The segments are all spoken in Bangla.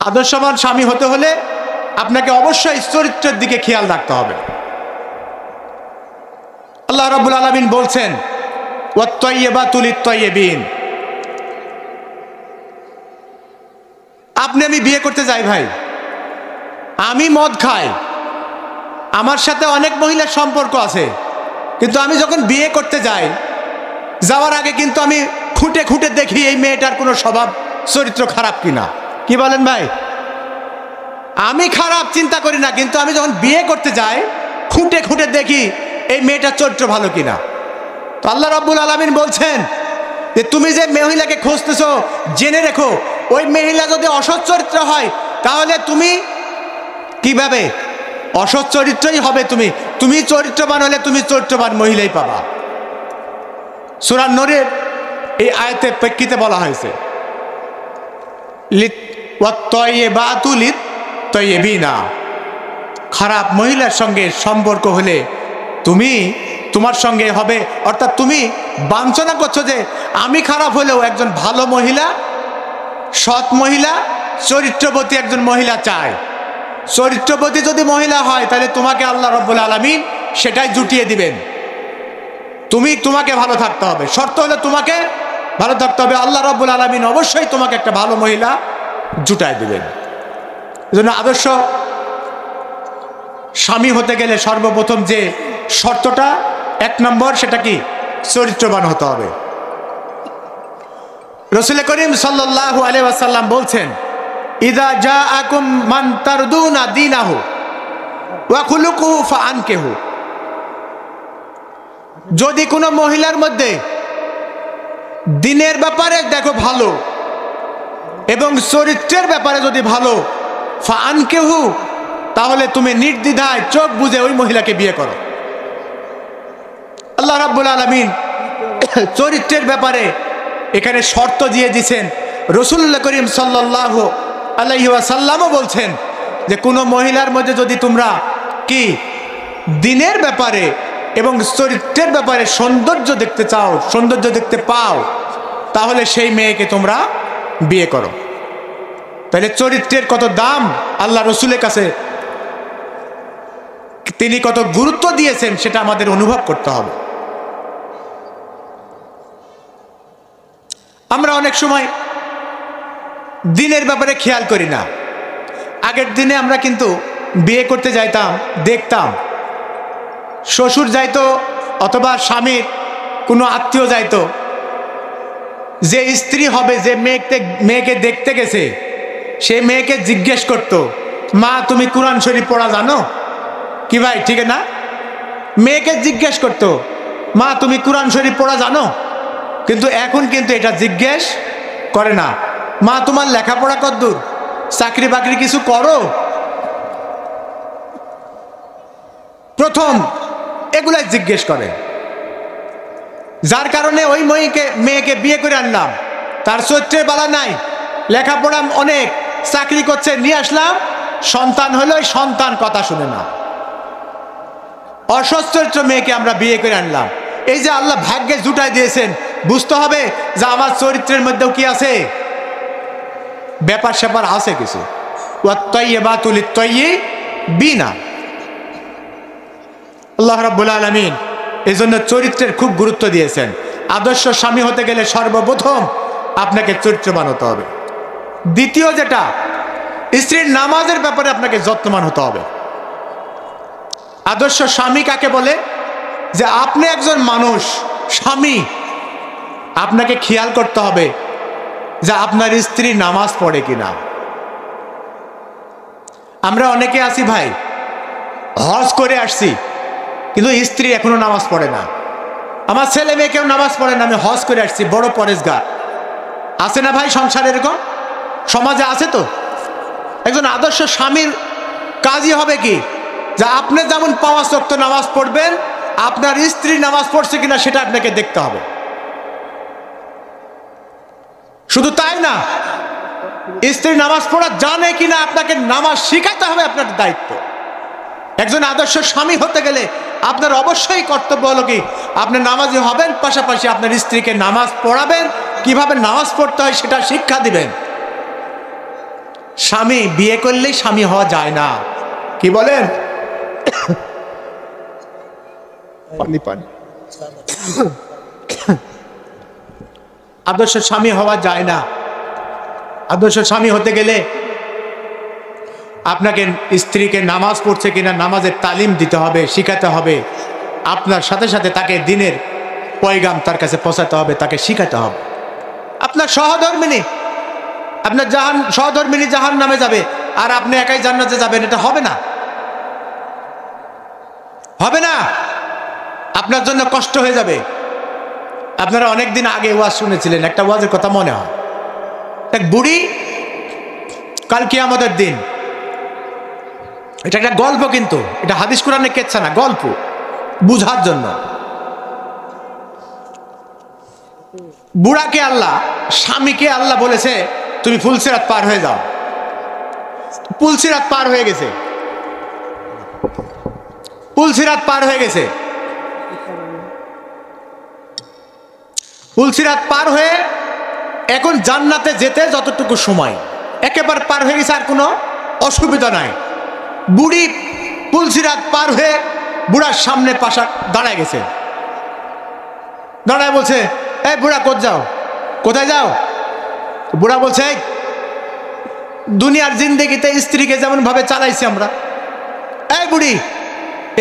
আদর্শবান স্বামী হতে হলে আপনাকে অবশ্যই চরিত্রের দিকে খেয়াল রাখতে হবে। আল্লাহ রাব্বুল আলামিন বলছেন ওয়াত-তাইয়্যিবাতু লিত-তাইয়্যিবিন। আমি বিয়ে করতে যাই ভাই, আমি মদ খাই, আমার সাথে অনেক মহিলার সম্পর্ক আছে, কিন্তু আমি যখন বিয়ে করতে যাই, যাওয়ার আগে কিন্তু আমি খুঁটে খুঁটে দেখি এই মেয়েটার কোনো স্বভাব চরিত্র খারাপ কিনা। কি বলেন ভাই? আমি খারাপ চিন্তা করি না, কিন্তু আমি যখন বিয়ে করতে যাই খুঁটে খুঁটে দেখি এই মেয়েটার চরিত্র ভালো কিনা। তো আল্লাহ রাব্বুল আলামিন বলছেন যে তুমি যে মহিলাকে খুঁজতেছো, জেনে রেখো ওই মহিলা যদি অসৎ চরিত্র হয় তাহলে তুমি কিভাবে অসৎ চরিত্রই হবে। তুমি চরিত্রবান হলে তুমি চরিত্রবান মহিলাই পাবা। সূরা নূরের এই আয়াতের প্রেক্ষিতে বলা হয়েছে ওয়াত-তাইয়্যিবাতু লিত-তাইয়্যিবিনা। খারাপ মহিলার সঙ্গে সম্পর্ক হলে তোমার সঙ্গে হবে, অর্থাৎ তুমি বাঞ্ছনা করছো যে আমি খারাপ হলেও একজন ভালো মহিলা, সৎ মহিলা, চরিত্রবতী একজন মহিলা চায়। চরিত্রবতী যদি মহিলা হয় তাহলে তোমাকে আল্লাহ রাব্বুল আলামিন সেটাই জুটিয়ে দিবেন। তোমাকে ভালো থাকতে হবে, শর্ত হলে তোমাকে ভালো থাকতে হবে। আল্লাহ রাব্বুল আলামিন অবশ্যই তোমাকে একটা ভালো মহিলা জুটায় দিবেন। এজন্য আদর্শ স্বামী হতে গেলে সর্বপ্রথম যে শর্তটা, 1 নম্বর, সেটা কি? চরিত্রবান হতে হবে। রাসূল করিম সাল্লাল্লাহু আলাইহি ওয়াসাল্লাম বলছেন ইযা জাআকুম মান তারদুনা দীনাহু ওয়া খুলুকুহু ফাআনকিহু। যদি কোনো মহিলার মধ্যে দিনের ব্যাপারে দেখো ভালো এবং চরিত্রের ব্যাপারে যদি ভালো, ফাআনকিহু, তাহলে তুমি নির্দ্বিধায় চোখ বুজে ওই মহিলাকে বিয়ে করো। আল্লাহ রাব্বুল আলামিন চরিত্রের ব্যাপারে এখানে শর্ত দিয়ে দিয়েছেন। রাসূলুল্লাহ করিম সাল্লাল্লাহু আলাইহি ওয়াসাল্লামও বলছেন যে কোনো মহিলার মধ্যে যদি তোমরা কি দিনের ব্যাপারে এবং চরিত্রের ব্যাপারে সৌন্দর্য দেখতে চাও, সৌন্দর্য দেখতে পাও, তাহলে সেই মেয়েকে তোমরা বিয়ে করো। তাহলে চরিত্রের কত দাম আল্লাহ রসুলের কাছে, তিনি কত গুরুত্ব দিয়েছেন সেটা আমাদের অনুভব করতে হবে। আমরা অনেক সময় দিনের ব্যাপারে খেয়াল করি না। আগের দিনে আমরা কিন্তু বিয়ে করতে যাইতাম, দেখতাম শ্বশুর যাইতো অথবা স্বামীর কোনো আত্মীয় যাইতো, যে স্ত্রী হবে, যে মেয়েকে দেখতে গেছে, সে মেয়েকে জিজ্ঞেস করতো, মা তুমি কোরআন শরীফ পড়া জানো? কি ভাই ঠিক না? মেয়েকে জিজ্ঞেস করতো, মা তুমি কোরআন শরীফ পড়া জানো? কিন্তু এখন কিন্তু এটা জিজ্ঞেস করে না। মা তোমার লেখাপড়া কতদূর, চাকরি বাকরি কিছু করো? প্রথম এগুলাই জিজ্ঞেস করে, যার কারণে ওই মেয়েকে বিয়ে করে আনলাম, তার চরিত্রের বালা নাই, লেখাপড়া অনেক, চাকরি করছে, নিয়ে আসলাম, সন্তান হলো, সন্তান কথা শুনে না, অসৎ চরিত্র মেয়েকে আমরা বিয়ে করে আনলাম। এই যে আল্লাহ ভাগ্যে জুটাই দিয়েছেন, বুঝতে হবে যে আমার চরিত্রের মধ্যেও কি আছে, ব্যাপার স্যাপার আছে কিছু। ওয়াত-তাইয়্যিবাতু লিত-তাইয়্যিবিনা। আল্লাহ রাব্বুল আলামিন এজন্য চরিত্রের খুব গুরুত্ব দিয়েছেন। আদর্শ স্বামী হতে গেলে সর্বপ্রথম আপনাকে চরিত্রবান হতে হবে। দ্বিতীয় যেটা, স্ত্রীর নামাজের ব্যাপারে আপনাকে যত্নবান হতে হবে। আদর্শ স্বামী কাকে বলে? যে আপনি একজন মানুষ, স্বামী, আপনাকে খেয়াল করতে হবে যে আপনার স্ত্রী নামাজ পড়ে কিনা। আমরা অনেকে আছি ভাই, হজ করে আসছি কিন্তু স্ত্রী এখনো নামাজ পড়ে না, আমার ছেলে মেয়ে কেউ নামাজ পড়ে না, আমি হজ করে আসছি, বড় পরেশগার। আছে না ভাই সংসারে এরকম? সমাজে আছে তো। একজন আদর্শ স্বামীর কাজই হবে কি, যে আপনি যেমন 5 ওয়াক্ত নামাজ পড়বেন, আপনার স্ত্রী নামাজ পড়ছে কিনা সেটা আপনাকে দেখতে হবে। শুধু তাই না, স্ত্রী নামাজ পড়া জানে কিনা আপনাকে নামাজ শিখাতে হবে, আপনার দায়িত্ব। একজন আদর্শ স্বামী হতে গেলে আপনার অবশ্যই কর্তব্য হলো কি, আপনি নামাজি হবেন, পাশাপাশি আপনার স্ত্রীকে নামাজ পড়াবেন, কিভাবে নামাজ পড়তে হয় সেটা শিক্ষা দিবেন। স্বামী বিয়ে করলেই স্বামী হওয়া যায় না। কি বলেন? পানি পানি। আদর্শ স্বামী হওয়া যায় না। আদর্শ স্বামী হতে গেলে আপনাকে স্ত্রীকে নামাজ পড়ছে কিনা নামাজের তালিম দিতে হবে, শিখাতে হবে। আপনার সাথে সাথে তাকে দিনের পয়গাম তার কাছে পৌঁছাতে হবে, তাকে শিখাতে হবে। আপনার সহধর্মিনী, আপনার সহধর্মিনী জাহান নামে যাবে আর আপনি একাই জান্নাতে যাবেন, এটা হবে না, হবে না। আপনার জন্য কষ্ট হয়ে যাবে। আপনারা অনেকদিন আগে ওয়াজ শুনেছিলেন, একটা ওয়াজের কথা মনে হয়। এক বুড়ি, কাল কিয়ামতের দিন, এটা একটা গল্প, কিন্তু এটা হাদিস কোরআনে কেচ্ছা না, গল্প বুঝার জন্য। বুড়াকে আল্লাহ, স্বামীকে আল্লাহ বলেছে তুমি ফুলসিরাত পার হয়ে যাও। পুলসিরাত পার হয়ে গেছে, পুলসিরাত পার হয়ে গেছে। পুলসিরাত পার হয়ে এখন জান্নাতে যেতে যতটুকু সময়, একেবারে পার হয়ে গেছে, আর কোনো অসুবিধা নাই। বুড়ি পুলসিরাত পার হয়ে বুড়ার সামনে পাশা দাঁড়ায় গেছে। দাঁড়ায় বলছে, এই বুড়া কোথায় যাও, কোথায় যাও? বুড়া বলছে, দুনিয়ার জিন্দেগিতে স্ত্রীকে যেমন ভাবে চালাইছি আমরা, এই বুড়ি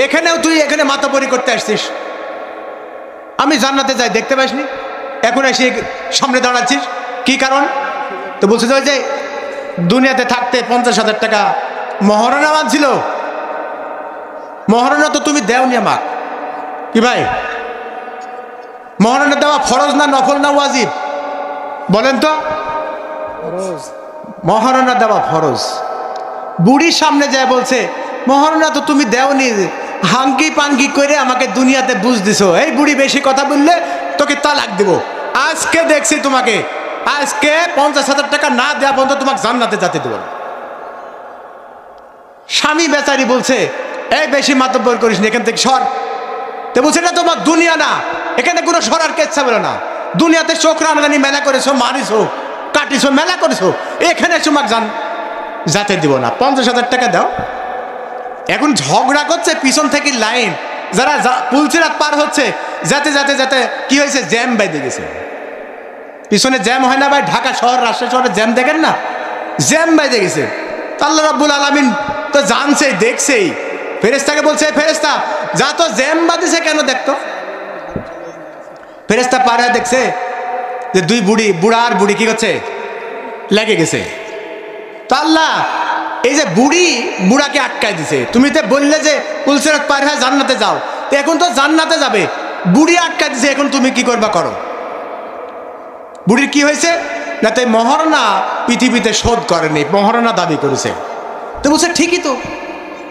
এখানেও তুই এখানে মাতাবরি করতে আসছিস? আমি জান্নাতে যাই, দেখতে পাসনি? এখন এসে সামনে দাঁড়াচ্ছিস, কি কারণ? তো বলছে যে দুনিয়াতে থাকতে 50,000 টাকা মহারণা মানছিল, মহারণা তো তুমি দেওনি আমাক। কি ভাই, মহারণা দেওয়া ফরজ না নফল না ওয়াজিব? বলেন তো। মহারণা দেওয়া ফরজ। বুড়ির সামনে যায় বলছে, মহারণা তো তুমি দেওনি, হাঙ্কি পাঙ্কি করে আমাকে দুনিয়াতে বুঝ দিছো। এই বুড়ি বেশি কথা বললে তোকে তালাক দিব। আজকে দেখছি তোমাকে, আজকে 50,000 টাকা না দেওয়া পর্যন্ত তোমাকে জান্নাতে যেতে দেব না। স্বামী বেচারি বলছে, এই বেশি মাতব্বর করিস না, এখান থেকে সর। তো বলছে, না তোমার দুনিয়া না, এখানে কোনো সরার কেচ্ছা বলো না। দুনিয়াতে চোখ রানগানি মেলা করেছো, মারিছো, কাটিছো, মেলা করেছো, এখানে তোমাকে যাতে দিব না। 50,000 টাকা দাও। এখন ঝগড়া করছে পিছন থেকে লাইন, যারা পুলসিরাত পার হচ্ছে, যাতে যাতে যাতে কি হয়েছে, জ্যাম বাইতে গেছে। পিছনে জ্যাম হয় না ভাই, ঢাকা শহর রাজশাহী শহরে জ্যাম দেখেন না, জ্যাম বাইতে গেছে। আল্লাহ রাব্বুল আলামিন তো জানছেই, দেখছেই। ফেরেশতাকে বলছে, ফেরেশতা যা তো জ্যাম বাঁধিছে কেন দেখতো। ফেরেশতা পারে দেখছে যে দুই বুড়ি, বুড়া আর বুড়ি কি করছে, লেগে গেছে। তো আল্লাহ এই যে বুড়ি বুড়াকে আটকায় দিছে, তুমি তো বললে যে পুলসিরাত পার হয়ে জান্নাতে যাও, তো এখন তো জান্নাতে যাবে, বুড়ি আটকায় দিছে, এখন তুমি কি করবা করো। বুড়ির কি হয়েছে না, তাই মহারণা পৃথিবীতে শোধ করেনি, মহারণা দাবি করেছে। তো বলছে, ঠিকই তো,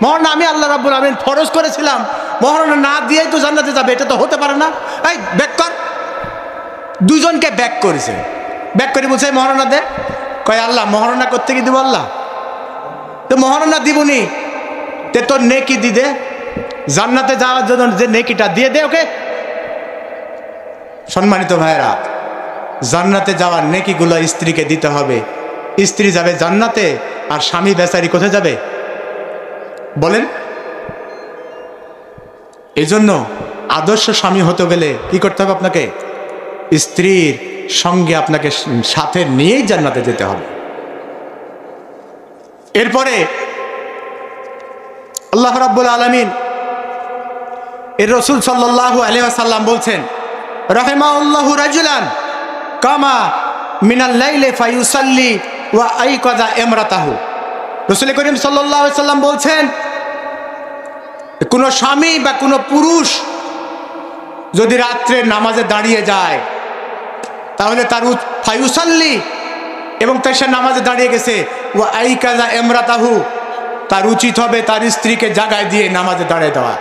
মহারণা আমি আল্লাহ রাব্বুল আলামিন ফরজ করেছিলাম, মহারণা না দিয়েই তো জান্নাতে যাবে, এটা তো হতে পারে না। এই ব্যাক কর। দুজনকে ব্যাক করেছে, ব্যাক করে বলছে, মহারণা দে। কয়, আল্লাহ মহারণা করতে কি দিব আল্লাহ, তো মহারণা দিবনি, তে তোর নেকি দি দে, জান্নাতে যাওয়ার জন্য যে নেকিটা দিয়ে দে ওকে। সম্মানিত ভাইয়েরা, জান্নাতে যাওয়ার নেকিগুলো স্ত্রীকে দিতে হবে। স্ত্রী যাবে জান্নাতে, আর স্বামী বেচারি কোথায় যাবে বলেন? এই জন্য আদর্শ স্বামী হতে গেলে কি করতে হবে? আপনাকে স্ত্রীর সঙ্গে আপনাকে সাথে নিয়েই জান্নাতে যেতে হবে। এরপরে আল্লাহ রাব্বুল আলামিন এর রাসূল সাল্লাল্লাহু আলাইহি ওয়াসাল্লাম বলছেন, রাহিমাহুল্লাহু রাজুলান কামা মিনাল লাইলি ফায়ুসাল্লি ওয়া আইকাযা ইমরাতাহু। রাসূল করিম সাল্লাল্লাহু আলাইহি ওয়াসাল্লাম বলছেন, কোন স্বামী বা কোন পুরুষ যদি রাত্রে নামাজে দাঁড়িয়ে যায়, তাহলে তার ফায়ুসাল্লি, এবং তার সে নামাজে দাঁড়িয়ে গেছে, ও আইকাযা ইমরাতাহু, তার উচিত হবে তার স্ত্রীকে জাগায় দিয়ে নামাজে দাঁড়িয়ে দেওয়া।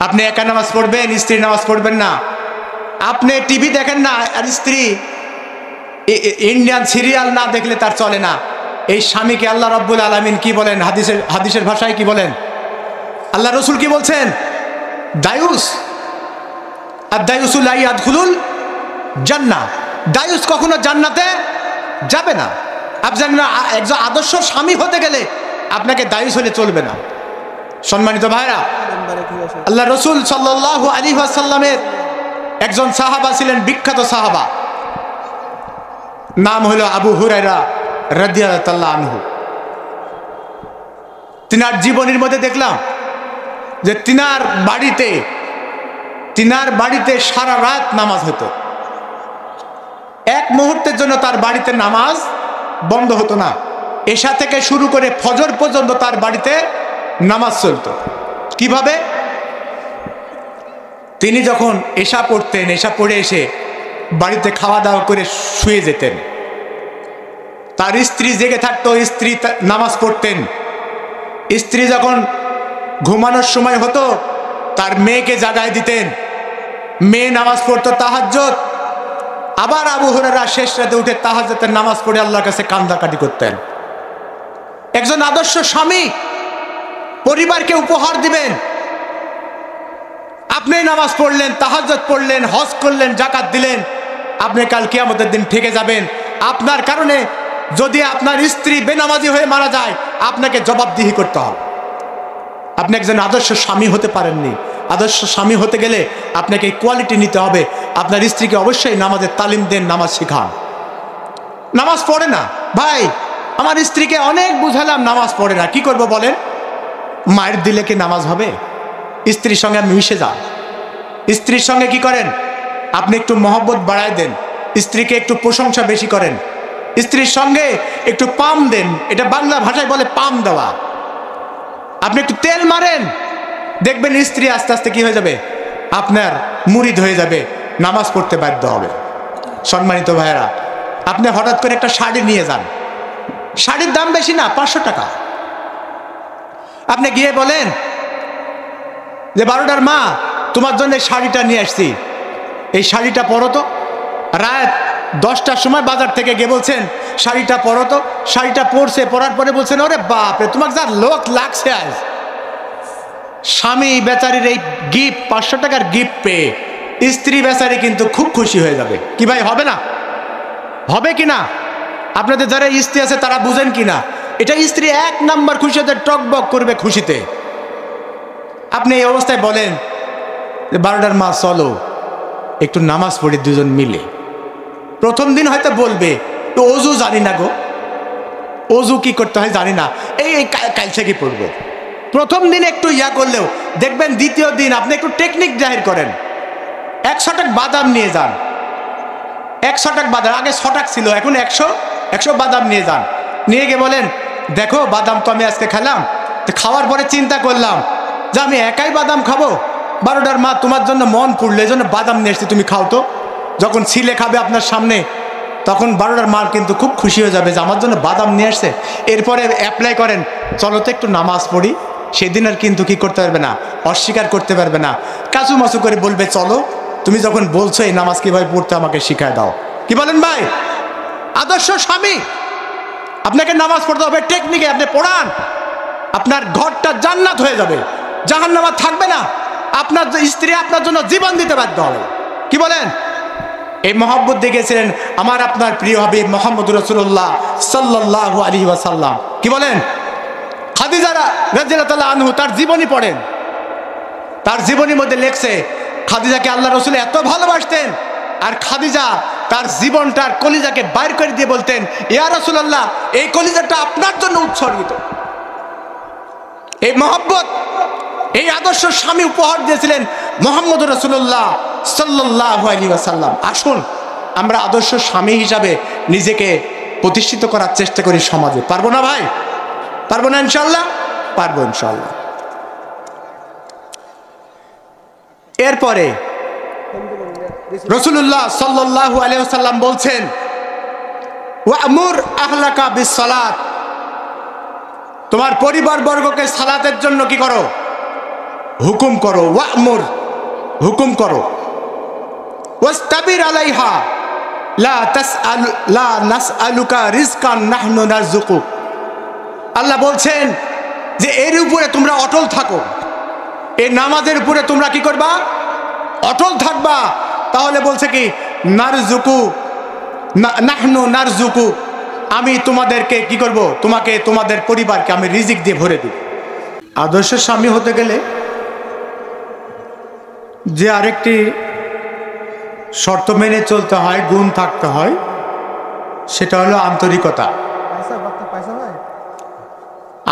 আপনি একা নামাজ পড়বেন, স্ত্রী নামাজ পড়বেন না। আপনি টিভি দেখেন না, আর স্ত্রী ইন্ডিয়ান সিরিয়াল না দেখলে তার চলে না। এই স্বামীকে আল্লাহ রাব্বুল আলামিন কি বলেন, হাদিসের ভাষায় কি বলেন, আল্লাহ রসুল কি বলছেন? দায়ুস, আর দায়ুসুল লা ইয়াদখুলুল জান্নাহ, দায়ুস কখনো জান্নাতে যাবে না। একজন আদর্শ স্বামী হতে গেলে আপনাকে দায়ী হলে চলবে না। সম্মানিত ভাইরা, আল্লাহ রসুল সাল্লাল্লাহু আলাইহি ওয়াসাল্লামের একজন সাহাবা ছিলেন, বিখ্যাত সাহাবা, নাম হলো আবু হুরায়রা রাদিয়াল্লাহু আনহু। তিনার জীবনের মধ্যে দেখলাম যে তিনার বাড়িতে সারা রাত নামাজ হতো। এক মুহূর্তের জন্য তার বাড়িতে নামাজ বন্ধ হতো না। এশা থেকে শুরু করে ফজর পর্যন্ত তার বাড়িতে নামাজ চলতো। কিভাবে? তিনি যখন এশা পড়তেন, এশা পড়ে এসে বাড়িতে খাওয়া দাওয়া করে শুয়ে যেতেন। তার স্ত্রী জেগে থাকতো, স্ত্রী নামাজ পড়তেন। স্ত্রী যখন ঘুমানোর সময় হতো তার মেয়েকে জাগায় দিতেন, মেয়ে নামাজ পড়তো তাহাজ্জুদ। আবার আবু হুরায়রা শেষ রাতে উঠে তাহাজ্জুদের নামাজ পড়ে আল্লাহর কাছে কান্দাকাটি করতেন। একজন আদর্শ স্বামী পরিবারকে উপহার দিবেন। আপনি নামাজ পড়লেন, তাহাজ্জুদ পড়লেন, হজ করলেন, যাকাত দিলেন, আপনি কাল কিয়ামতের দিন ঠেকে যাবেন। আপনার কারণে যদি আপনার স্ত্রী বেনামাজি হয়ে মারা যায়, আপনাকে জবাবদিহি করতে হবে। আপনি একজন আদর্শ স্বামী হতে পারেননি। আদর্শ স্বামী হতে গেলে আপনাকে কোয়ালিটি নিতে হবে। আপনার স্ত্রীকে অবশ্যই নামাজের তালিম দেন, নামাজ শিখান। নামাজ পড়ে না ভাই, আমার স্ত্রীকে অনেক বুঝালাম, নামাজ পড়ে না, কি করব বলেন? মায়ের দিলে কি নামাজ হবে? স্ত্রীর সঙ্গে মিশে যান। স্ত্রীর সঙ্গে কি করেন? আপনি একটু মহব্বত বাড়ায় দেন, স্ত্রীকে একটু প্রশংসা বেশি করেন, স্ত্রীর সঙ্গে একটু পাম দেন। এটা বাংলা ভাষায় বলে পাম দেওয়া। আপনি একটু তেল মারেন, দেখবেন স্ত্রী আস্তে আস্তে কি হয়ে যাবে? আপনার মুরিদ হয়ে যাবে, নামাজ পড়তে বাধ্য হবে। সম্মানিত ভাইয়েরা, আপনি হঠাৎ করে একটা শাড়ি নিয়ে যান, শাড়ির দাম বেশি না, 500 টাকা। আপনি গিয়ে বলেন যে 12টার মা, তোমার জন্য এই শাড়িটা নিয়ে আসছি, এই শাড়িটা পরো তো। রাত 10টার সময় বাজার থেকে গিয়ে বলছেন শাড়িটা পরো তো। শাড়িটা পরছে, পরার পরে বলছেন ওরে বাপরে, তোমাকে যা লোক লাগছে আজ। স্বামী বেচারির এই গিফট, 500 টাকার গিফট পেয়ে স্ত্রী বেচারি কিন্তু খুব খুশি হয়ে যাবে। কি ভাই, হবে না? হবে কি না? আপনাদের যারা স্ত্রী আছে তারা বুঝেন কি না? এটা স্ত্রী 1 নাম্বার খুশিতে টকবক করবে খুশিতে। আপনি এই অবস্থায় বলেন যে 12টার মা চলো একটু নামাজ পড়ি দুজন মিলে। প্রথম দিন হয়তো বলবে তো অজু জানি না গো, অজু কি করতে হয় জানি না, এই কাল থেকে পড়বো। প্রথম দিন একটু ইয়া করলেও দেখবেন দ্বিতীয় দিন আপনি একটু টেকনিক জাহির করেন। 100 টাকা বাদাম নিয়ে যান, 100 টাকা বাদাম, আগে 100 টাকা ছিল, এখন 100 বাদাম নিয়ে যান। নিয়ে গিয়ে বলেন দেখো বাদাম তো আমি আজকে খেলাম, তো খাওয়ার পরে চিন্তা করলাম যে আমি একাই বাদাম খাবো। 12টার মা তোমার জন্য মন পড়লো, এই জন্য বাদাম নিয়ে এসছি, তুমি খাও তো। যখন ছিলে খাবে আপনার সামনে, তখন 12টার মা কিন্তু খুব খুশি হয়ে যাবে যে আমার জন্য বাদাম নিয়ে আসছে। এরপরে অ্যাপ্লাই করেন, চলো তো একটু নামাজ পড়ি। সেদিন আর কিন্তু কি করতে পারবে না, অস্বীকার করতে পারবে না, কাচুমাচু করে বলবে চলো, তুমি যখন বলছো এই নামাজ কিভাবে পড়তে আমাকে শিখায় দাও। কি বলেন ভাই? আদর্শ স্বামী, আপনাকে নামাজ পড়তে হবে টেকনিকে। আপনি পড়ান, আপনার ঘরটা জান্নাত হয়ে যাবে, জাহান্নাম আর থাকবে না। আপনার স্ত্রী আপনার জন্য জীবন দিতে বাধ্য হবে। কি বলেন? এই মহব্বত দেখেছিলেন আমার আপনার প্রিয় হাবিব মুহাম্মদ রাসূলুল্লাহ সাল্লাল্লাহু আলাইহি ওয়াসাল্লাম। কি বলেন? খাদিজা রাদিয়াল্লাহু আনহা তার জীবনী পড়েন, তার জীবনীর মধ্যে লেখছে খাদিজাকে আল্লাহ রাসূল এত ভালোবাসতেন, আর খাদিজা তার জীবনটার কলিজাকে বাইর করে দিয়ে বলতেন ইয়া রাসূলুল্লাহ, এই কলিজাটা আপনার জন্য উৎসর্গিত। এই মহব্বত, এই আদর্শ স্বামী উপহার দিয়েছিলেন মুহাম্মদ রাসূলুল্লাহ সাল্লাল্লাহু আলাইহি ওয়াসাল্লাম। আসুন আমরা আদর্শ স্বামী হিসাবে নিজেকে প্রতিষ্ঠিত করার চেষ্টা করি সমাজে। পারবো না ভাই? পারবো না? ইনশাআল্লাহ পারবো, ইনশাআল্লাহ। এরপরে রাসূলুল্লাহ সাল্লাল্লাহু আলাইহি ওয়াসাল্লাম বলছেন ওয়া'মুর আহলাকা বিস-সালাত, তোমার পরিবারবর্গকে সালাতের জন্য কি করো? হুকুম করো। ওয়া'মুর, হুকুম করো। ওয়াস্তাবির আলাইহা লা নাসআলুকা রিজকান নাহনু নারযুকুক। আল্লাহ বলছেন যে এর উপরে তোমরা অটল থাকো, এই নামাজের উপরে তোমরা কি করবা? অটল থাকবা। তাহলে বলছে কি নারযুকু, নাহনু নারযুকু, আমি তোমাদেরকে কি করব, তোমাকে তোমাদের পরিবারকে আমি রিজিক দিয়ে ভরে দেব। আদর্শ স্বামী হতে গেলে যে আরেকটি শর্ত মেনে চলতে হয়, গুণ থাকতে হয়, সেটা হলো আন্তরিকতা।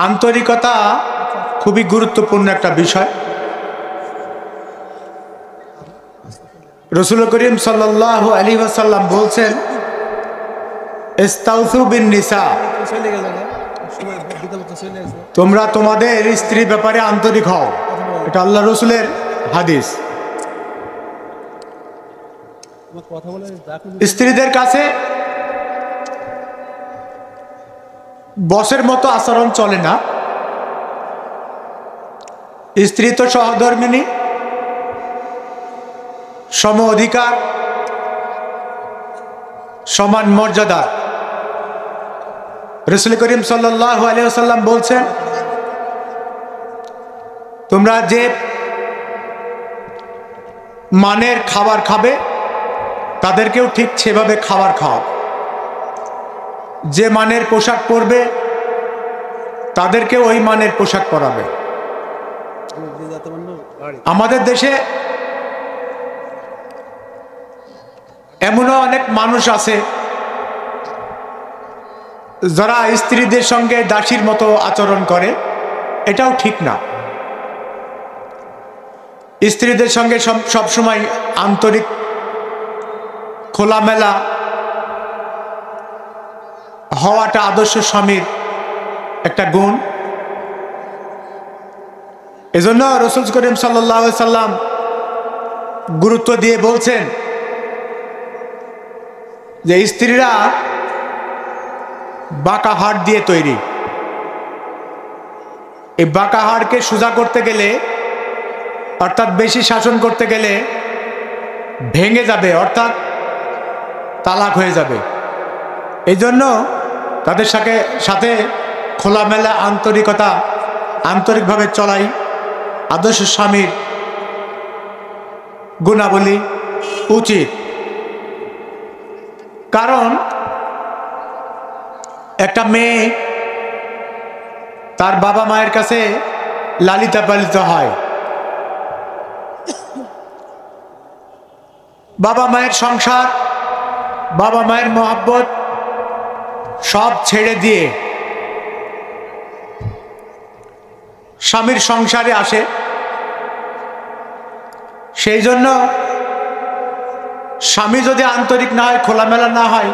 আন্তরিকতা খুবই গুরুত্বপূর্ণ একটা বিষয়। রাসূল করিম সাল্লাল্লাহু আলাইহি ওয়াসাল্লাম বলছেন, ইস্তাউসু বিন নিসা, তোমরা তোমাদের স্ত্রীর ব্যাপারে আন্তরিক হও। এটা আল্লাহ রসুলের হাদিস। স্ত্রীদের কাছে বসের মতো আচরণ চলে না। স্ত্রী তো সহধর্মিণী, সম অধিকার, সমান মর্যাদা। রাসূল করিম সাল্লাল্লাহু আলাইহি ওয়াসাল্লাম বলছেন, তোমরা যে মানের খাবার খাবে তাদেরকেও ঠিক সেভাবে খাবার খাও। যে মানের পোশাক পরবে তাদেরকেও ওই মানের পোশাক পরাবে। আমাদের দেশে এমনও অনেক মানুষ আছে যারা স্ত্রীদের সঙ্গে দাসীর মতো আচরণ করে। এটাও ঠিক না। স্ত্রীদের সঙ্গে সবসময় আন্তরিক, খোলামেলা হওয়াটা আদর্শ স্বামীর একটা গুণ। এজন্য রাসূল করিম সাল্লাল্লাহু আলাইহি সাল্লাম গুরুত্ব দিয়ে বলছেন যে স্ত্রীরা বাঁকা হাড় দিয়ে তৈরি। এই বাঁকা হাড়কে সোজা করতে গেলে, অর্থাৎ বেশি শাসন করতে গেলে ভেঙে যাবে, অর্থাৎ তালাক হয়ে যাবে। এই জন্য তাদের সাথে খোলামেলা আন্তরিকভাবে চলাই আদর্শ স্বামীর গুণাবলী উচিত। কারণ একটা মেয়ে তার বাবা মায়ের কাছে লালিত পালিত হয়। বাবা মায়ের সংসার, বাবা মায়ের মহব্বত সব ছেড়ে দিয়ে স্বামীর সংসারে আসে। সেই জন্য স্বামী যদি আন্তরিক না হয়, খোলামেলা না হয়,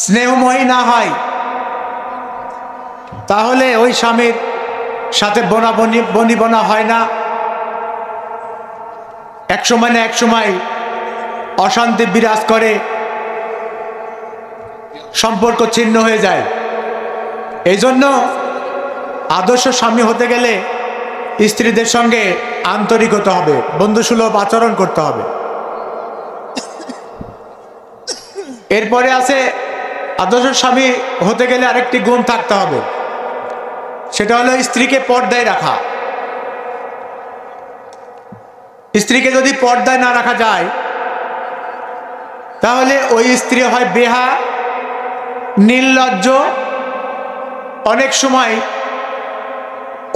স্নেহময়ী না হয়, তাহলে ওই স্বামীর সাথে বনিবনা হয় না। এক সময় না এক সময় অশান্তি বিরাজ করে, সম্পর্ক ছিন্ন হয়ে যায়। এই জন্য আদর্শ স্বামী হতে গেলে স্ত্রীদের সঙ্গে আন্তরিক হতে হবে, বন্ধুসুলভ আচরণ করতে হবে। এরপরে আছে আদর্শ স্বামী হতে গেলে আরেকটি গুণ থাকতে হবে, সেটা হলো স্ত্রীকে পর্দায় রাখা। স্ত্রীকে যদি পর্দায় না রাখা যায় তাহলে ওই স্ত্রী হয় বেহা, নির্লজ্জ। অনেক সময়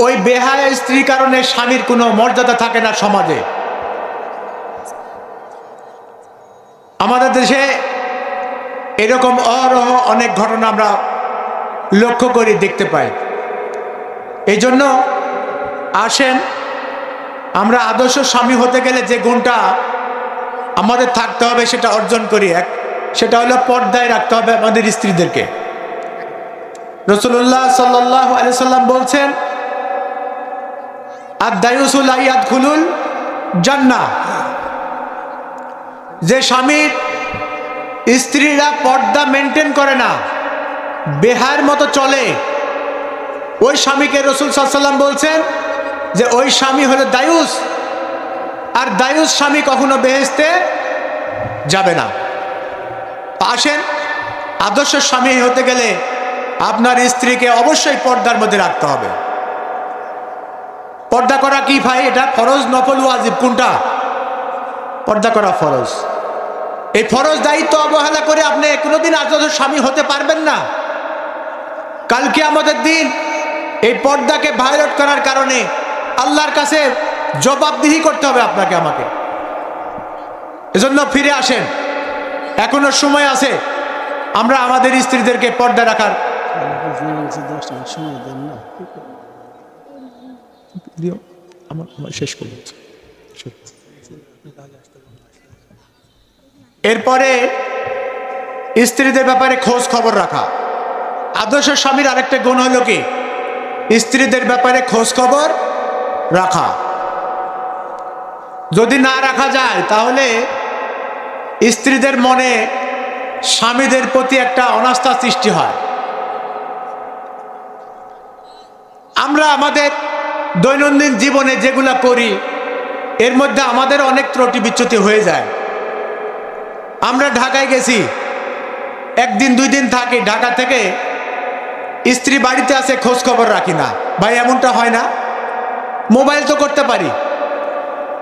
ওই বেহায়া স্ত্রীর কারণে স্বামীর কোনো মর্যাদা থাকে না সমাজে। আমাদের দেশে এরকম অহরহ অনেক ঘটনা আমরা লক্ষ্য করি, দেখতে পাই। এই জন্য আসেন আমরা আদর্শ স্বামী হতে গেলে যে গুণটা আমাদের থাকতে হবে সেটা অর্জন করি। সেটা হলো পর্দায় রাখতে হবে আমাদের স্ত্রীদেরকে। রাসূলুল্লাহ সাল্লাল্লাহু আলাইহি সাল্লাম বলছেন, আদ-দায়ুসু লা ইয়াদখুলুল জান্নাহ। যে স্বামীর স্ত্রীরা পর্দা মেনটেন করে না, বেহায়ের মতো চলে, ওই স্বামীকে রাসূল সাল্লাল্লাহু আলাইহি সাল্লাম বলছেন যে ওই স্বামী হলো দায়ুস, আর দায়ুস স্বামী কখনো বেহেশতে যাবে না। আসেন আদর্শ স্বামী হতে গেলে আপনার স্ত্রীকে অবশ্যই পর্দার মধ্যে রাখতে হবে। পর্দা করা কি ভাই? এটা ফরজ, নফল, ওয়াজিব কোনটা? পর্দা করা ফরজ। এই ফরজ দায়িত্ব অবহেলা করে আপনি কোনোদিন আদর্শ স্বামী হতে পারবেন না। কালকে আমাদের দিন এই পর্দাকে ভায়োলেট করার কারণে আল্লাহর কাছে জবাবদিহি করতে হবে আপনাকে আমাকে। এজন্য ফিরে আসেন, এখনো সময় আছে। আমরা আমাদের স্ত্রীদেরকে পর্দা রাখার শেষ করব। এরপরে স্ত্রীদের ব্যাপারে খোঁজ খবর রাখা। আদর্শ স্বামীর আরেকটা গুণ হলো কি, স্ত্রীদের ব্যাপারে খোঁজ খবর রাখা। যদি না রাখা যায় তাহলে স্ত্রীদের মনে স্বামীদের প্রতি একটা অনাস্থা সৃষ্টি হয়। আমরা আমাদের দৈনন্দিন জীবনে যেগুলা করি এর মধ্যে আমাদের অনেক ত্রুটি বিচ্যুতি হয়ে যায়। আমরা ঢাকায় গেছি, একদিন দুই দিন থাকি, ঢাকা থেকে স্ত্রী বাড়িতে আছে, খোঁজ খবর রাখি না। ভাই এমনটা হয় না? মোবাইল তো করতে পারি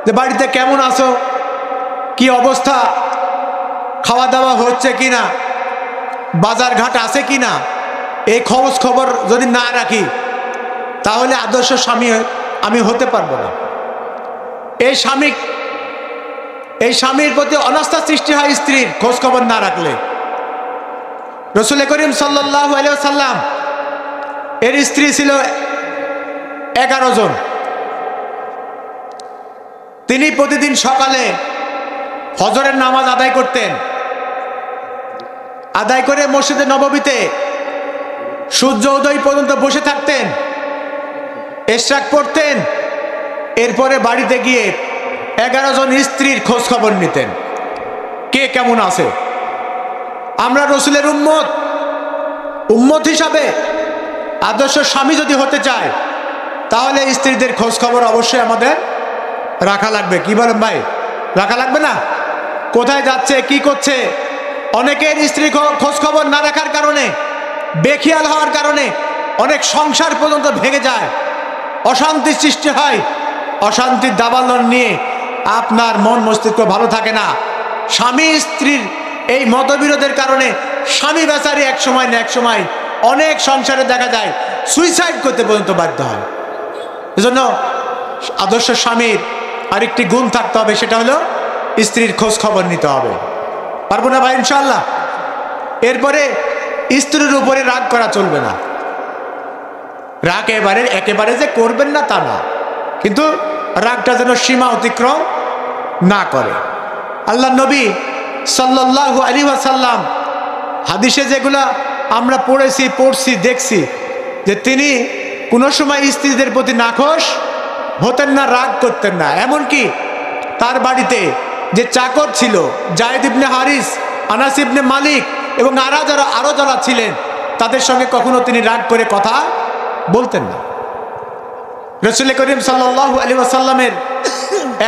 যে বাড়িতে কেমন আছো, কি অবস্থা, খাওয়া দাওয়া হচ্ছে কিনা, বাজার ঘাট আছে কিনা। এই খোঁজ খবর যদি না রাখি তাহলে আদর্শ স্বামী আমি হতে পারবো না। এই স্বামীর প্রতি অনাস্থা সৃষ্টি হয় স্ত্রীর খোঁজ খবর না রাখলে। রাসূল করিম সাল্লাল্লাহু আলাইহি ওয়াসাল্লাম এর স্ত্রী ছিল 11 জন। তিনি প্রতিদিন সকালে ফজরের নামাজ আদায় করতেন, আদায় করে মসজিদে নববীতে সূর্য উদয় পর্যন্ত বসে থাকতেন, ইশরাক পড়তেন। এরপরে বাড়িতে গিয়ে 11 জন স্ত্রীর খোঁজ খবর নিতেন, কে কেমন আছে। আমরা রসুলের উম্মত হিসাবে আদর্শ স্বামী যদি হতে চায় তাহলে স্ত্রীদের খোঁজ খবর অবশ্যই আমাদের রাখা লাগবে। কি বলেন ভাই, রাখা লাগবে না? কোথায় যাচ্ছে, কি করছে। অনেকের স্ত্রী খোঁজ খবর না রাখার কারণে, বেখিয়াল হওয়ার কারণে অনেক সংসার পর্যন্ত ভেঙে যায়, অশান্তির সৃষ্টি হয়। অশান্তির দাবানল নিয়ে আপনার মন মস্তিষ্ক ভালো থাকে না। স্বামী স্ত্রীর এই মতবিরোধের কারণে স্বামী বেচারি এক সময় না এক সময় অনেক সংসারে দেখা যায় সুইসাইড করতে পর্যন্ত বাধ্য হয়। এজন্য আদর্শ স্বামীর আরেকটি গুণ থাকতে হবে, সেটা হলো স্ত্রীর খোঁজ খবর নিতে হবে। পারবো না ভাই ইনশাআল্লাহ? এরপরে স্ত্রীর উপরে রাগ করা চলবে না। রাগ একেবারে যে করবেন না তা না, কিন্তু রাগটা যেন সীমা অতিক্রম না করে। আল্লাহ নবী সাল্লাল্লাহু আলাইহি ওয়াসাল্লাম হাদিসে যেগুলা আমরা পড়ছি দেখছি যে তিনি কোনো সময় স্ত্রীদের প্রতি নাখোশ হতেন না, রাগ করতেন না। এমনকি তার বাড়িতে যে চাকর ছিল যায়েদ ইবনে হারিস, আনাস ইবনে মালিক এবং আরো যারা ছিলেন তাদের সঙ্গে কখনো তিনি রাগ করে কথা বলতেন না। রাসূল করিম সাল্লাল্লাহু আলাইহি ওয়াসাল্লামের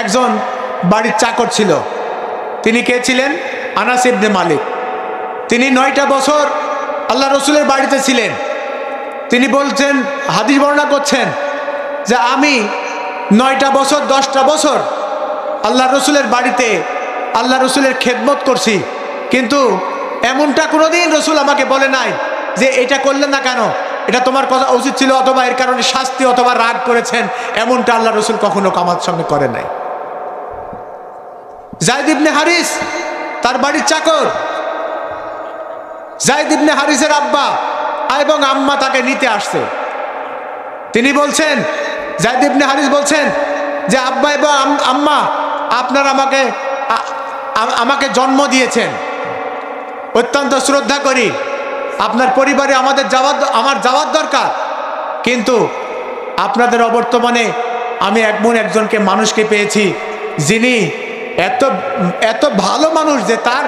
একজন বাড়ির চাকর ছিল, তিনি কে ছিলেন? আনাস ইবনে মালিক। তিনি 9টা বছর আল্লাহ রসুলের বাড়িতে ছিলেন। তিনি বলছেন, হাদিস বর্ণনা করছেন যে আমি 9টা বছর 10টা বছর আল্লাহ রসুলের বাড়িতে আল্লাহ রসুলের খেদমত করছি, কিন্তু এমনটা কোনোদিন রসুল আমাকে বলে নাই যে এটা করলেন না কেন, এটা তোমার কথা উচিত ছিল, অথবা এর কারণে শাস্তি অথবা রাগ করেছেন। এমনটা আল্লাহ রসুল কখনো আমার সঙ্গে করে নাই। যায়েদ ইবনে হারিস তার বাড়ির চাকর। যায়েদ ইবনে হারিসের আব্বা এবং আম্মা তাকে নিতে আসছে। তিনি বলছেন, যায়েদ ইবনে হারিস বলছেন যে আব্বা এবং আম্মা, আপনারা আমাকে জন্ম দিয়েছেন, অত্যন্ত শ্রদ্ধা করি, আপনার পরিবারে আমার যাওয়ার দরকার, কিন্তু আপনাদের অবর্তমানে আমি এমন একজনকে মানুষকে পেয়েছি যিনি এত ভালো মানুষ যে তার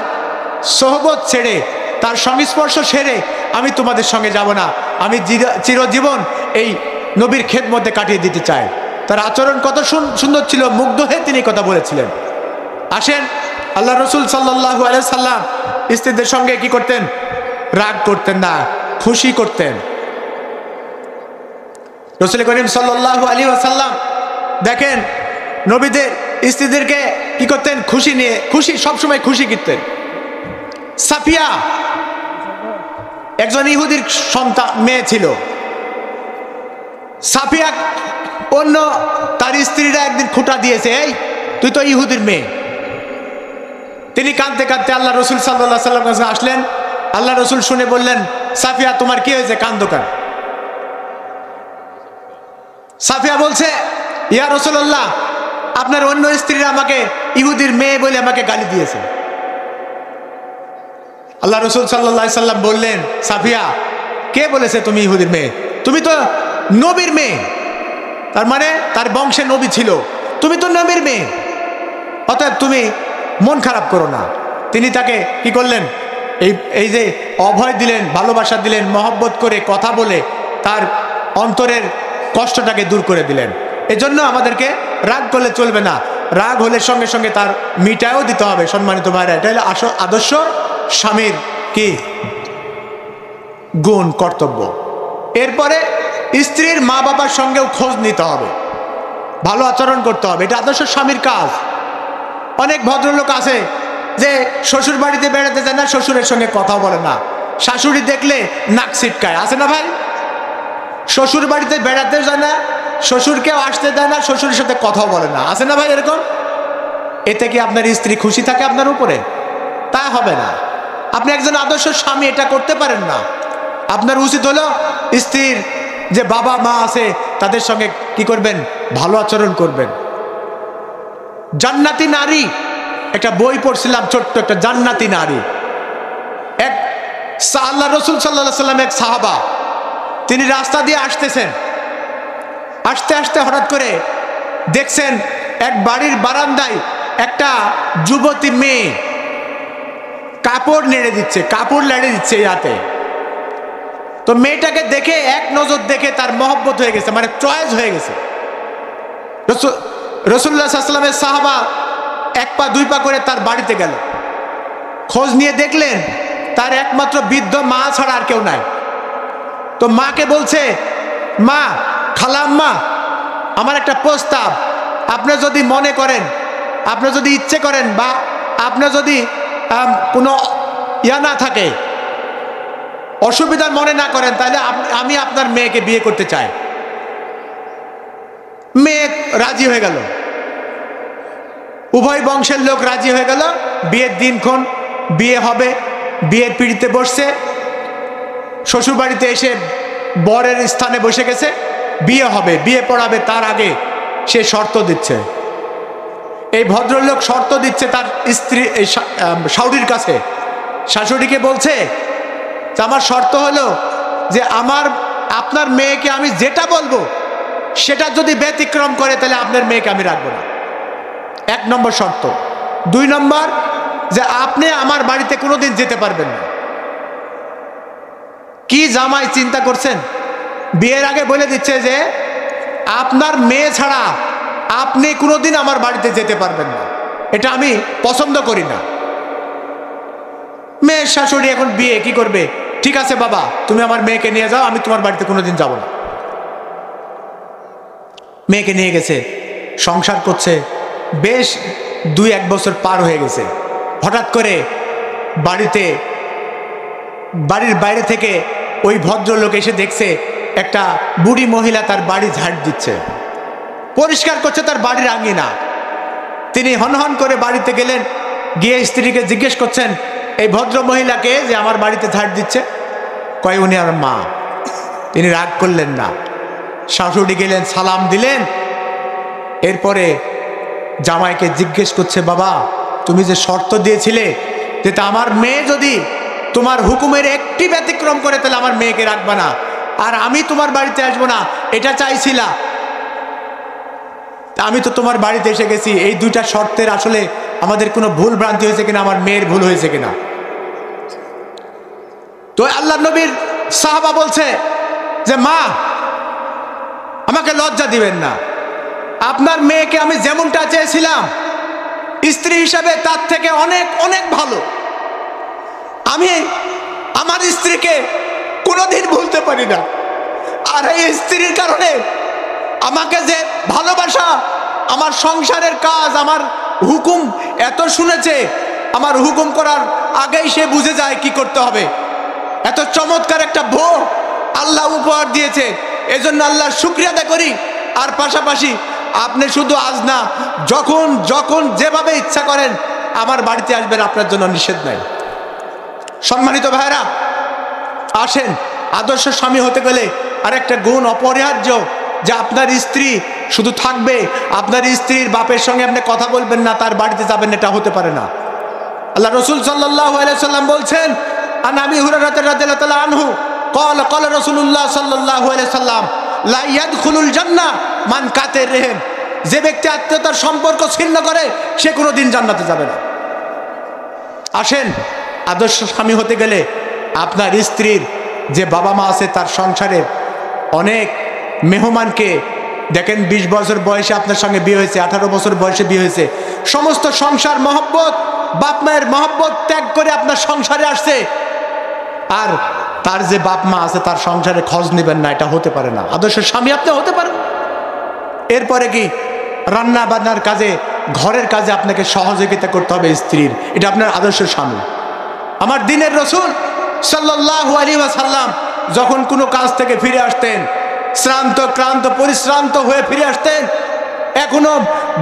সোহবত ছেড়ে, তার সংস্পর্শ ছেড়ে আমি তোমাদের সঙ্গে যাব না, আমি চিরজীবন এই নবীর খেদমতে কাটিয়ে দিতে চাই। তার আচরণ কত সুন্দর ছিল, মুগ্ধ হয়ে তিনি কথা বলেছিলেন। আসেন, আল্লাহ রসুল সাল্লাল্লাহু আলাইহি সাল্লাম স্ত্রীদের সঙ্গে কি করতেন? রাগ করতেন না, খুশি করতেন। রাসূল করিম সাল্লাল্লাহু আলাইহি ওয়াসাল্লাম দেখেন নবীদের স্ত্রীদেরকে কি করতেন? খুশি সবসময় খুশি করতেন। সাফিয়া একজন ইহুদির সন্তান মেয়ে ছিল। সাফিয়া অন্য তার স্ত্রীরা একদিন খুঁটা দিয়েছে, এই তুই তো ইহুদির মেয়ে। তিনি কাঁদতে কাঁদতে আল্লাহ রসুল সাল্লাল্লাহু আলাইহি ওয়াসাল্লামের কাছে আসলেন। আল্লাহ রসুল শুনে বললেন, সাফিয়া তোমার কি হয়েছে, কান্দো কেন? সাফিয়া বলছে, ইয়া রাসূলুল্লাহ, আপনার অন্য স্ত্রীরা আমাকে ইহুদির মেয়ে বলে আমাকে গালি দিয়েছে। আল্লাহ রসুল সাল্লাল্লাহু আলাইহি ওয়াসাল্লাম বললেন, সাফিয়া কে বলেছে তুমি ইহুদির মেয়ে? তুমি তো নবীর মেয়ে, তার মানে তার বংশে নবী ছিল, তুমি তো নবীর মেয়ে, অতএব তুমি মন খারাপ করো না। তিনি তাকে কি করলেন, এই যে অভয় দিলেন, ভালোবাসা দিলেন, মহব্বত করে কথা বলে তার অন্তরের কষ্টটাকে দূর করে দিলেন। এজন্য আমাদেরকে রাগ করলে চলবে না, রাগ হলে সঙ্গে সঙ্গে তার মিটায়ও দিতে হবে। সম্মানিত ভাইরা, এটা হলো আদর্শ স্বামীর কি গুণ, কর্তব্য। এরপরে স্ত্রীর মা বাবার সঙ্গেও খোঁজ নিতে হবে, ভালো আচরণ করতে হবে, এটা আদর্শ স্বামীর কাজ। অনেক ভদ্রলোক আছে যে শ্বশুর বাড়িতে বেড়াতে যায় না, শ্বশুরের সঙ্গে কথাও বলে না, শাশুড়ি দেখলে নাক ছিটকায়, আছে না ভাই? শ্বশুর বাড়িতে বেড়াতে যায় না, শ্বশুরকেও আসতে দেয় না, শ্বশুরের সাথে কথাও বলে না, আছে না ভাই এরকম? এতে কি আপনার স্ত্রী খুশি থাকে আপনার উপরে? তা হবে না। আপনি একজন আদর্শ স্বামী এটা করতে পারেন না। আপনার উচিত হলো স্ত্রীর যে বাবা মা আছে তাদের সঙ্গে কি করবেন, ভালো আচরণ করবেন। জান্নাতি নারী, একটা বই পড়ছিলাম ছোট্ট একটা, জান্নাতি নারী। এক আল্লাহ রসুল সাল্লাল্লাহু আলাইহি ওয়াসাল্লাম এক সাহাবা, তিনি রাস্তা দিয়ে আসতেছেন, আসতে আসতে হঠাৎ করে দেখছেন এক বাড়ির বারান্দায় একটা যুবতী মেয়ে কাপড় নেড়ে দিচ্ছে, কাপড় লেড়ে দিচ্ছে হাতে। তো মেয়েটাকে দেখে এক নজর দেখে তার মহব্বত হয়ে গেছে, মানে চয়েস হয়ে গেছে। রাসূলুল্লাহ সাল্লাল্লাহু আলাইহি ওয়াসাল্লামের সাহাবা এক পা দুই পা করে তার বাড়িতে গেল, খোঁজ নিয়ে দেখলেন তার একমাত্র বৃদ্ধ মা ছাড়া আর কেউ নাই। তো মাকে বলছে, মা, খালাম্মা, আমার একটা প্রস্তাব, আপনি যদি মনে করেন, আপনি যদি ইচ্ছে করেন, বা আপনার যদি কোনো না থাকে, অসুবিধার মনে না করেন, তাহলে আমি আপনার মেয়েকে বিয়ে করতে চাই। মেয়ে রাজি হয়ে গেল, উভয় বংশের লোক রাজি হয়ে গেল। বিয়ের দিনক্ষণ, বিয়ে হবে, বিয়ের পিঁড়িতে বসছে, শ্বশুরবাড়িতে এসে বরের স্থানে বসে গেছে, বিয়ে হবে, বিয়ে পড়াবে, তার আগে সে শর্ত দিচ্ছে। এই ভদ্রলোক শর্ত দিচ্ছে তার স্ত্রী শাশুড়ির কাছে। শাশুড়িকে বলছে যে আমার শর্ত হলো যে আপনার মেয়েকে আমি যেটা বলবো সেটা যদি ব্যতিক্রম করে তাহলে আপনার মেয়েকে আমি রাখবো না, 1 নম্বর শর্ত। 2 নম্বর, যে আপনি আমার বাড়িতে কোনোদিন যেতে পারবেন না। কি জামাই চিন্তা করছেন, বিয়ের আগে বলে দিচ্ছে যে আপনার মেয়ে ছাড়া আপনি কোনোদিন আমার বাড়িতে যেতে পারবেন না, এটা আমি পছন্দ করি না। মেয়ের শাশুড়ি এখন বিয়ে কি করবে, ঠিক আছে বাবা তুমি আমার মেয়েকে নিয়ে যাও, আমি তোমার বাড়িতে কোনোদিন যাব না। মেয়েকে নিয়ে গেছে, সংসার করছে, বেশ 2-1 বছর পার হয়ে গেছে। হঠাৎ করে বাড়ির বাইরে থেকে ওই ভদ্রলোক এসে দেখছে একটা বুড়ি মহিলা তার বাড়ি ঝাড় দিচ্ছে, পরিষ্কার করছে তার বাড়ির আঙিনা। তিনি হনহন করে বাড়িতে গেলেন, গিয়ে স্ত্রীকে জিজ্ঞেস করছেন, এই ভদ্র মহিলাকে যে আমার বাড়িতে ঝাড় দিচ্ছে? কয় উনি আমার মা। তিনি রাগ করলেন না, শাশুড়ি গেলেন, সালাম দিলেন। এরপরে জামাইকে জিজ্ঞেস করছে, বাবা তুমি যে শর্ত দিয়েছিলে যে আমার মেয়ে যদি তোমার হুকুমের একটি ব্যতিক্রম করে তাহলে আমার মেয়েকে রাখবা না, আর আমি তোমার বাড়িতে আসবো না, এটা চাইছিলা, আমি তো তোমার বাড়িতে এসে গেছি। এই 2টা শর্তের আসলে আমাদের কোনো ভুল ভ্রান্তি হয়েছে কিনা, আমার মেয়ের ভুল হয়েছে কিনা? তো আল্লাহ নবীর সাহাবা বলছে যে মা, আমাকে লজ্জা দিবেন না, আপনার মেয়েকে আমি যেমনটা চেয়েছিলাম স্ত্রী হিসাবে তার থেকে অনেক অনেক ভালো। আমি আমার স্ত্রীকে কোনোদিন ভুলতে পারি না, আর এই স্ত্রীর কারণে আমাকে যে ভালোবাসা, আমার সংসারের কাজ, আমার হুকুম এত শুনেছে, আমার হুকুম করার আগেই সে বুঝে যায় কি করতে হবে। এত চমৎকার একটা বউ আল্লাহ উপহার দিয়েছে, এজন্য আল্লাহর শুকরিয়া আদায় করি। আর পাশাপাশি আপনি শুধু আজ না, যখন যখন যেভাবে ইচ্ছা করেন আমার বাড়িতে আসবেন, আপনার জন্য নিষেধ নাই। সম্মানিত ভাইরা, আসেন, আদর্শ স্বামী হতে গেলে আরেকটা গুণ অপরিহার্য, যে আপনার স্ত্রী শুধু থাকবে, আপনার স্ত্রীর বাপের সঙ্গে আপনি কথা বলবেন না, তার বাড়িতে যাবেন, এটা হতে পারে না। আল্লাহ রাসূল সাল্লাল্লাহু আলাইহি সাল্লাম বলছেন, আন আবি হুরায়রা রাদিয়াল্লাহু তাআলা আনহু قال قال رسول الله صلى الله عليه وسلم لا يدخل الجنة من قطع الرحم, যে ব্যক্তি আত্মীয়তার সম্পর্ক ছিন্ন করে সে কোনোদিন জান্নাতে যাবে না। আসেন, আদর্শ স্বামী হতে গেলে আপনার স্ত্রীর যে বাবা মা আছে, তার সংসারের অনেক মেহমানকে দেখেন, 20 বছর বয়সে আপনার সঙ্গে বিয়ে হয়েছে, 18 বছর বয়সে বিয়ে হয়েছে, সমস্ত সংসার মহব্বত, বাপ মায়ের মহব্বত ত্যাগ করে আপনার সংসারে আসছে, আর তার যে বাপ মা আছে তার সংসারে খোঁজ নেবেন না, এটা হতে পারে না। আদর্শ স্বামী আপনি হতে পারেন। এরপরে কি, রান্না বান্নার কাজে, ঘরের কাজে আপনাকে সহযোগিতা করতে হবে স্ত্রীর, এটা আপনার আদর্শ স্বামী। আমার দ্বীনের রাসূল সাল্লাল্লাহু আলাইহি ওয়াসাল্লাম যখন কোনো কাজ থেকে ফিরে আসতেন, শ্রান্ত ক্লান্ত পরিশ্রান্ত হয়ে ফিরে আসতেন, এখনো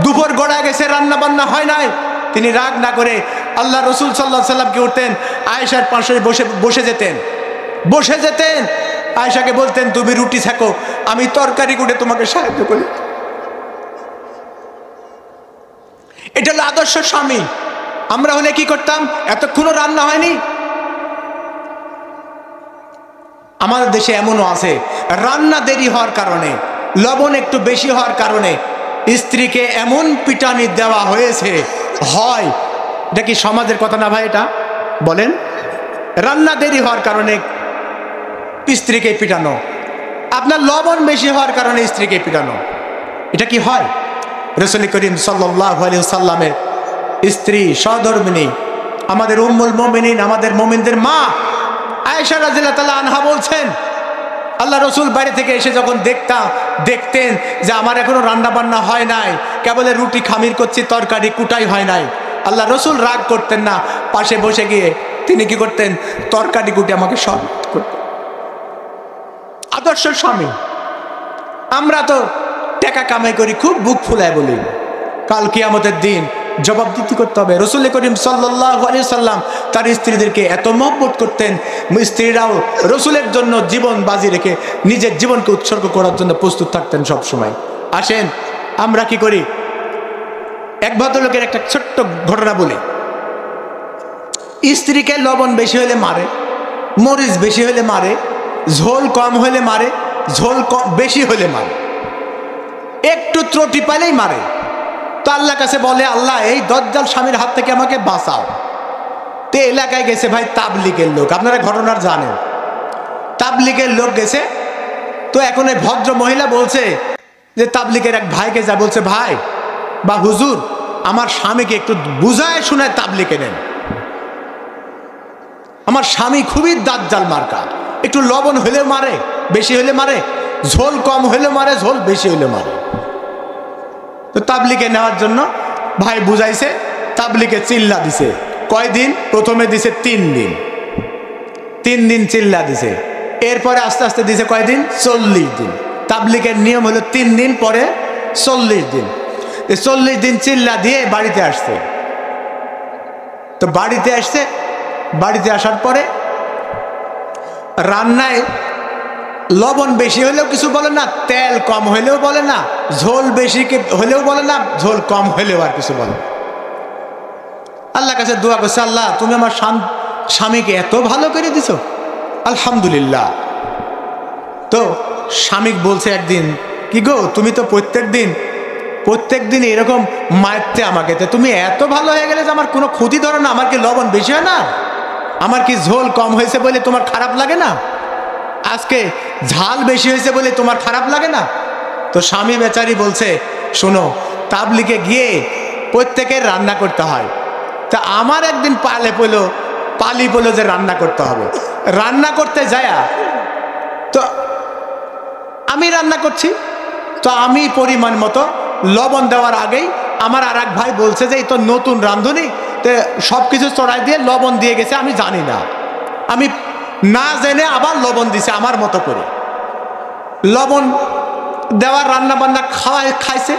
দুপুর গড়া গেছে, রান্না বান্না হয় নাই, তিনি রাগ না করে আল্লাহ রাসূল সাল্লাল্লাহু আলাইহি ওয়াসাল্লাম কি করতেন, আয়েশার পাশে বসে যেতেন। আয়েশাকে বলতেন, তুমি রুটি সেকো, আমি তরকারি কুটে তোমাকে সাহায্য করি। এটা হলো আদর্শ স্বামী। আমরা হলে কি করতাম, এতক্ষণও রান্না হয়নি। আমাদের দেশে এমনও আছে, রান্না দেরি হওয়ার কারণে, লবণ একটু বেশি হওয়ার কারণে স্ত্রীকে এমন পিটানি দেওয়া হয়েছে। হয়, এটা কি সমাজের কথা না ভাই? এটা বলেন, রান্না দেরি হওয়ার কারণে স্ত্রীকে পিটানো, আপনার লবণ বেশি হওয়ার কারণে স্ত্রীকে পিটানো, এটা কি হয়? রাসূল করিম সাল্লাল্লাহু আলাইহি ওয়াসাল্লামের স্ত্রী, সহধর্মিণী, আমাদের উম্মুল মুমিনিন, আমাদের মুমিনদের মা আয়েশা রাদিয়াল্লাহু তাআলা আনহা বলছেন, আল্লাহ রাসূল বাড়ি থেকে এসে যখন দেখতেন যে আমার এখনো রান্না বান্না হয় নাই, কেবল রুটি খামির করছি, তরকারি কুটাই হয় নাই, আল্লাহ রাসূল রাগ করতেন না, পাশে বসে গিয়ে তিনি কি করতেন, তরকারি কুটে আমাকে সব করতেন। আদর্শ স্বামী। আমরা তো টাকা কামাই করি, খুব বুক ফুলায় বলি, কাল কিয়ামতের দিন জবাবদিহি করতে হবে। রাসূল করিম সাল্লাল্লাহু আলাইহি ওয়াসাল্লাম তার স্ত্রীদেরকে এত মহব্বত করতেন, স্ত্রীরাও রাসূলের জন্য জীবন বাজি রেখে নিজের জীবনকে উৎসর্গ করার জন্য প্রস্তুত থাকতেন সব সময়। আসেন, আমরা কি করি, এক ভদ্রলোকের একটা ছোট্ট ঘটনা বলি। স্ত্রীকে লবণ বেশি হলে মারে, মরিচ বেশি হলে মারে, ঝোল কম হলে মারে, ঝোল বেশি হলে মারে, একটু ত্রুটি পাইলেই মারে। তো আল্লাহর কাছে বলে, আল্লাহ এই দজ্জাল স্বামীর হাত থেকে আমাকে বাঁচাও। তো এলাকায় গেছে ভাই তাবলীগের লোক, আপনারা ঘটনার জানেন, তাবলীগের লোক গেছে। তো এখন এই ভদ্র মহিলা বলছে যে তাবলীগের এক ভাইকে যা বলছে, ভাই বা হুজুর, আমার স্বামীকে একটু বুঝায় শোনায় তাবলীগে নেন, আমার স্বামী খুবই দাজ্জাল মার্কা, একটু লবণ হলেও মারে, বেশি হলে মারে, ঝোল কম হলেও মারে, ঝোল বেশি হলে মারে। তো তাবলীগে নেওয়ার জন্য ভাই বুঝাইছে, তাবলীগে চিল্লা দিছে। কয়দিন? প্রথমে দিছে 3 দিন, 3 দিন চিল্লা দিছে। এরপরে আস্তে আস্তে দিছে কয়দিন? 40 দিন। তাবলীগের নিয়ম হলো 3 দিন পরে 40 দিন। 40 দিন চিল্লা দিয়ে বাড়িতে আসছে। তো বাড়িতে আসছে, বাড়িতে আসার পরে রান্নায় লবণ বেশি হলেও কিছু বলে না, তেল কম হলেও বলে না, ঝোল বেশি হলেও বলে না, ঝোল কম হলেও আর কিছু বলে। আল্লাহর কাছে দোয়া করছে, আল্লাহ তুমি আমার স্বামীকে এত ভালো করে দিছো, আলহামদুলিল্লাহ। তো স্বামী বলছে একদিন, কি গো তুমি তো প্রত্যেক দিন এরকম মারতে আমাকে, তুমি এত ভালো হয়ে গেলে যে আমার কোনো ক্ষতি ধরো না, আমার কি লবণ বেশি হয় না, আমার কি ঝোল কম হয়েছে বলে তোমার খারাপ লাগে না, আজকে ঝাল বেশি হয়েছে বলে তোমার খারাপ লাগে না? তো স্বামী বেচারি বলছে, শোনো, তাবলীগে গিয়ে প্রত্যেকের রান্না করতে হয়, তা আমার একদিন পালি পড়লো যে রান্না করতে হবে। রান্না করতে যায়া তো আমি রান্না করছি, তো আমি পরিমাণ মতো লবণ দেওয়ার আগেই আমার আর এক ভাই বলছে যে এই তো নতুন রাঁধুনি, তো তে সব কিছু চড়াই দিয়ে লবণ দিয়ে গেছে, আমি জানি না, আমি না জেনে আবার লবণ দিছে আমার মতো করে। লবণ দেওয়ার রান্না বান্না খাইছে,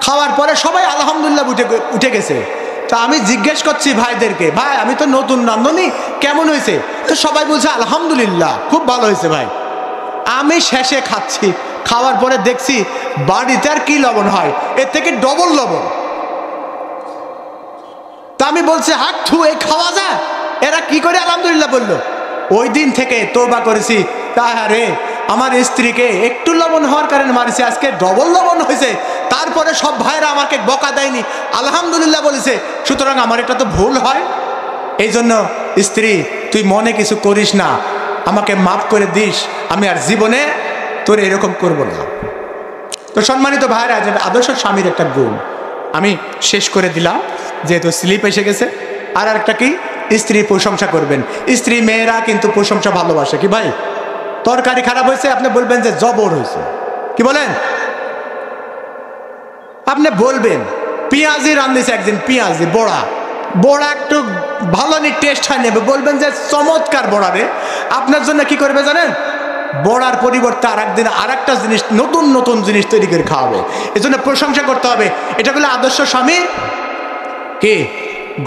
খাওয়ার পরে সবাই আলহামদুলিল্লাহ উঠে গেছে। তো আমি জিজ্ঞেস করছি ভাইদেরকে, ভাই আমি তো নতুন রাঁধুনি, কেমন হয়েছে? তো সবাই বলছে আলহামদুলিল্লাহ খুব ভালো হয়েছে ভাই। আমি শেষে খাচ্ছি, খাওয়ার পরে দেখছি বাড়িতে আর কি লবণ হয়, এর থেকে ডবল লবণ। তা আমি বলছি হাত থু, এই খাওয়া যায়? এরা কি করে আলহামদুলিল্লাহ বললো? ওই দিন থেকে তওবা করেছি, তাহারে আমার স্ত্রীকে একটু লবণ হওয়ার কারণে মারিছি, আজকে ডবল লবণ হয়েছে, তারপরে সব ভাইরা আমাকে বকা দেয়নি, আলহামদুলিল্লাহ বলেছে। সুতরাং আমার এটা তো ভুল হয়। এই জন্য স্ত্রী তুই মনে কিছু করিস না, আমাকে মাফ করে দিস, আমি আর জীবনে তোর এরকম করব না। তো সম্মানিত ভাইরা, যে আদর্শ স্বামীর একটা গুণ আমি শেষ করে দিলাম, যেহেতু স্লিপ এসে গেছে। আর একটা কি, স্ত্রীর প্রশংসা করবেন। স্ত্রী মেয়েরা কিন্তু প্রশংসা ভালোবাসে। কি ভাই, তরকারি খারাপ হয়েছে আপনি বলবেন যে জবর হয়েছে, কি বলেন? আপনি বলবেন পেঁয়াজি রান্ধিছে একদিন, পেঁয়াজি বড়া, বড়া একটু ভালো নি টেস্ট হয় নেবে, বলবেন যে চমৎকার বড়া রে। আপনার জন্য কি করবে জানেন? বড়ার পরিবর্তে আর একদিন আর একটা জিনিস, নতুন নতুন জিনিস তৈরি করে খাওয়াবে। এই জন্য প্রশংসা করতে হবে। এটা বলে আদর্শ স্বামী কে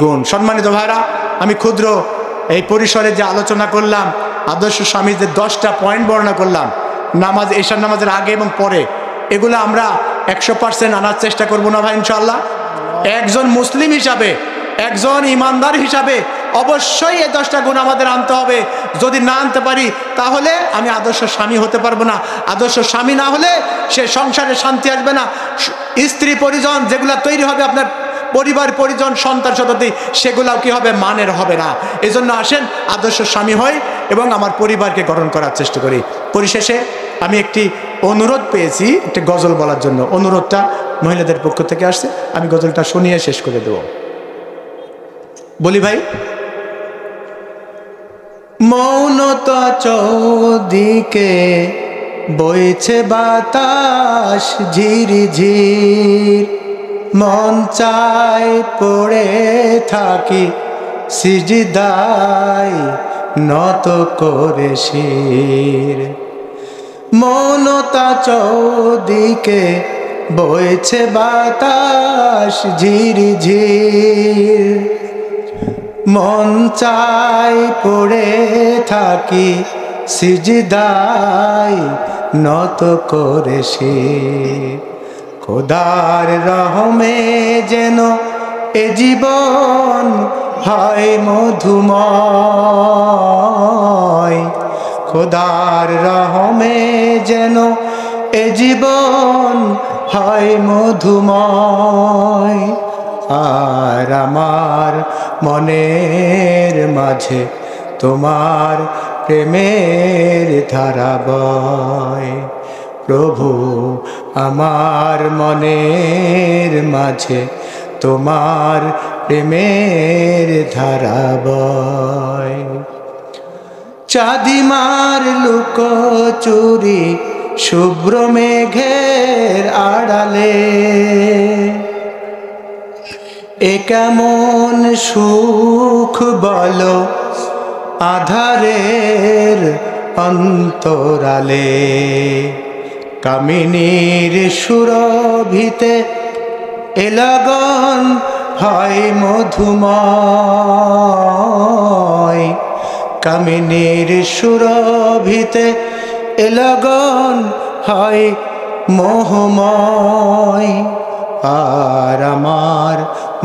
গুণ। সম্মানিত ভাইরা, আমি ক্ষুদ্র এই পরিসরে যে আলোচনা করলাম, আদর্শ স্বামীর যে 10টা পয়েন্ট বর্ণনা করলাম, নামাজ, এশার নামাজের আগে এবং পরে, এগুলো আমরা 100% আনার চেষ্টা করবো না ভাই ইনশাআল্লাহ? একজন মুসলিম হিসাবে, একজন ইমানদার হিসাবে অবশ্যই এই 10টা গুণ আমাদের আনতে হবে। যদি না আনতে পারি তাহলে আমি আদর্শ স্বামী হতে পারবো না। আদর্শ স্বামী না হলে সে সংসারে শান্তি আসবে না। স্ত্রী পরিজন যেগুলো তৈরি হবে, আপনার পরিবার পরিজন সন্তান সন্ততি, সেগুলাও কি হবে? মানের হবে না। এই জন্য আসেন আদর্শ স্বামী হই এবং আমার পরিবারকে গঠন করার চেষ্টা করি। পরিশেষে আমি একটি অনুরোধ পেয়েছি, একটি গজল বলার জন্য। অনুরোধটা মহিলাদের পক্ষ থেকে আসছে, আমি গজলটা শুনিয়ে শেষ করে দেব। বলি ভাই, মৌনতা চৌদিকে বইছে বাতাস ঝিরিঝির, মন চায় পড়ে থাকি সিজদায় নত করে শির। মৌনতা চৌদিকে বইছে বাতাস ঝিরিঝির, মন চায় পড়ে থাকি সিজদায় নত করে শির। খোদার রহমে যেন এ জীবন হয় মধুময়, খোদার রহমে যেন এ জীবন হয় মধুময়। আর আমার মনের মাঝে তোমার প্রেমের ধারা বয়। প্রভু আমার মনের মাঝে তোমার প্রেমের ধারা বয়। চাঁদিমার লুকোচুরি শুভ্র মেঘের আড়ালে, এ কেমন সুখ বলো আধারের অন্তরালে। কামিনীর সুরভিতে এ লগন হয় মধুময়, কামিনীর সুরভিতে এ লগন হয় মোহময়। আর আমার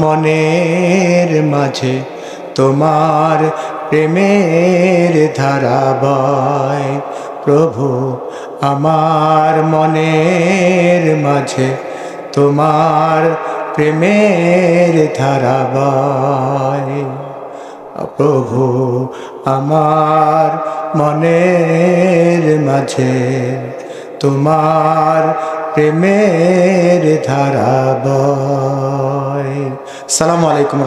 মনের মাঝে তোমার প্রেমের ধারা বয়। প্রভু আমার মনের মাঝে তোমার প্রেমের ধারা বয়। প্রভু আমার মনের মাঝে তোমার প্রেমের ধারা বয়। আসসালামু আলাইকুম।